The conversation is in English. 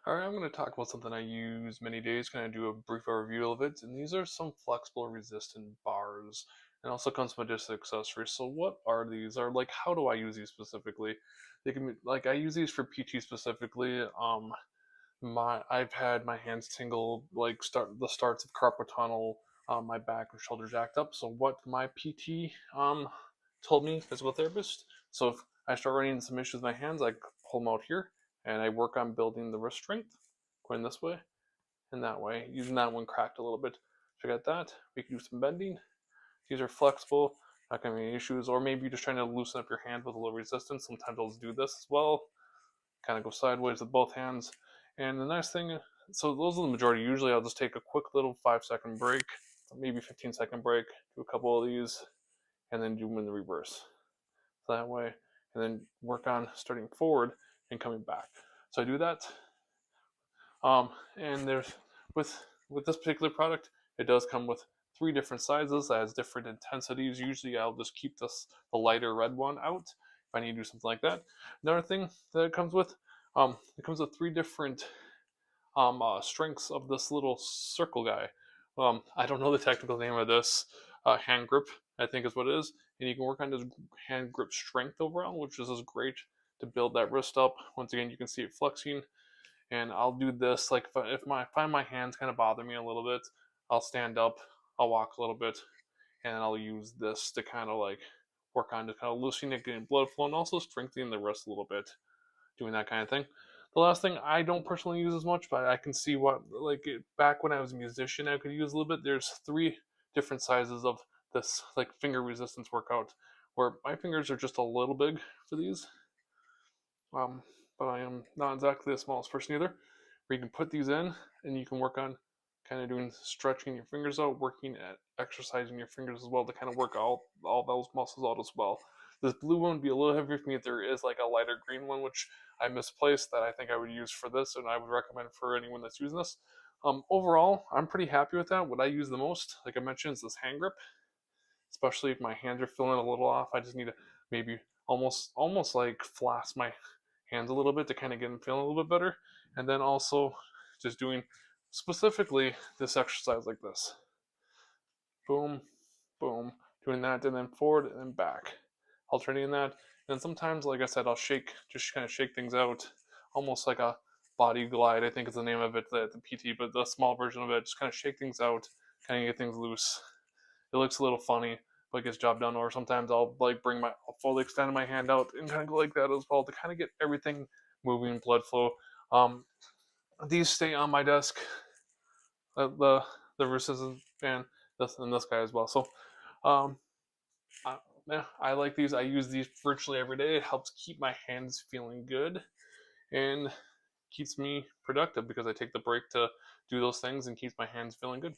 Alright, I'm going to talk about something I use many days, kind of do a brief overview of it, and these are some flexible resistant bars, and also comes with just accessories. So what are these, or like how do I use these specifically? They can be, like, I use these for PT specifically. I've had my hands tingle, like the starts of carpal tunnel, my back and shoulder jacked up. So what my PT told me, physical therapist. So if I start running into some issues with my hands, I pull them out here and I work on building the wrist strength, going this way and that way, using that one cracked a little bit. Forget that. We can do some bending. These are flexible, not gonna be any issues, or maybe you're just trying to loosen up your hand with a little resistance. Sometimes I'll do this as well. Kind of go sideways with both hands. And the nice thing, so those are the majority. Usually I'll just take a quick little 5-second break, maybe 15-second break, do a couple of these, and then do them in the reverse. So that way, and then work on starting forward and coming back. So I do that. And there's with this particular product, it does come with 3 different sizes that has different intensities. Usually I'll just keep the lighter red one out if I need to do something like that. Another thing that it comes with 3 different strengths of this little circle guy. I don't know the technical name of this. Hand grip, I think is what it is. And you can work on this hand grip strength overall, which is great to build that wrist up. Once again, you can see it flexing. And I'll do this, like if I find my hands kind of bother me a little bit, I'll stand up, I'll walk a little bit, and I'll use this to kind of like work on just kind of loosening it, getting blood flow, and also strengthening the wrist a little bit, doing that kind of thing. The last thing I don't personally use as much, but I can see what, like back when I was a musician, I could use a little bit. There's 3 different sizes of this like finger resistance workout, where my fingers are just a little big for these. But I am not exactly the smallest person either. Where you can put these in and you can work on kind of doing stretching your fingers out, working at exercising your fingers as well to kind of work all those muscles out as well. This blue one would be a little heavier for me if there is like a lighter green one, which I misplaced that I think I would use for this, and I would recommend for anyone that's using this. Overall, I'm pretty happy with that. What I use the most, like I mentioned, is this hand grip, especially if my hands are feeling a little off. I just need to maybe almost like flask my hands a little bit to kind of get them feeling a little bit better. And then also just doing specifically this exercise like this. Boom, boom, doing that, and then forward and then back. Alternating that. And then sometimes, like I said, I'll just kind of shake things out, almost like a body glide, I think is the name of it, the PT, but the small version of it. Just kind of shake things out, kind of get things loose. It looks a little funny, but gets job done. Or sometimes I'll like I'll fully extend my hand out and kind of go like that as well to kind of get everything moving, blood flow. These stay on my desk. The resistance band, this guy as well. So, yeah, I like these. I use these virtually every day. It helps keep my hands feeling good and keeps me productive because I take the break to do those things and keeps my hands feeling good.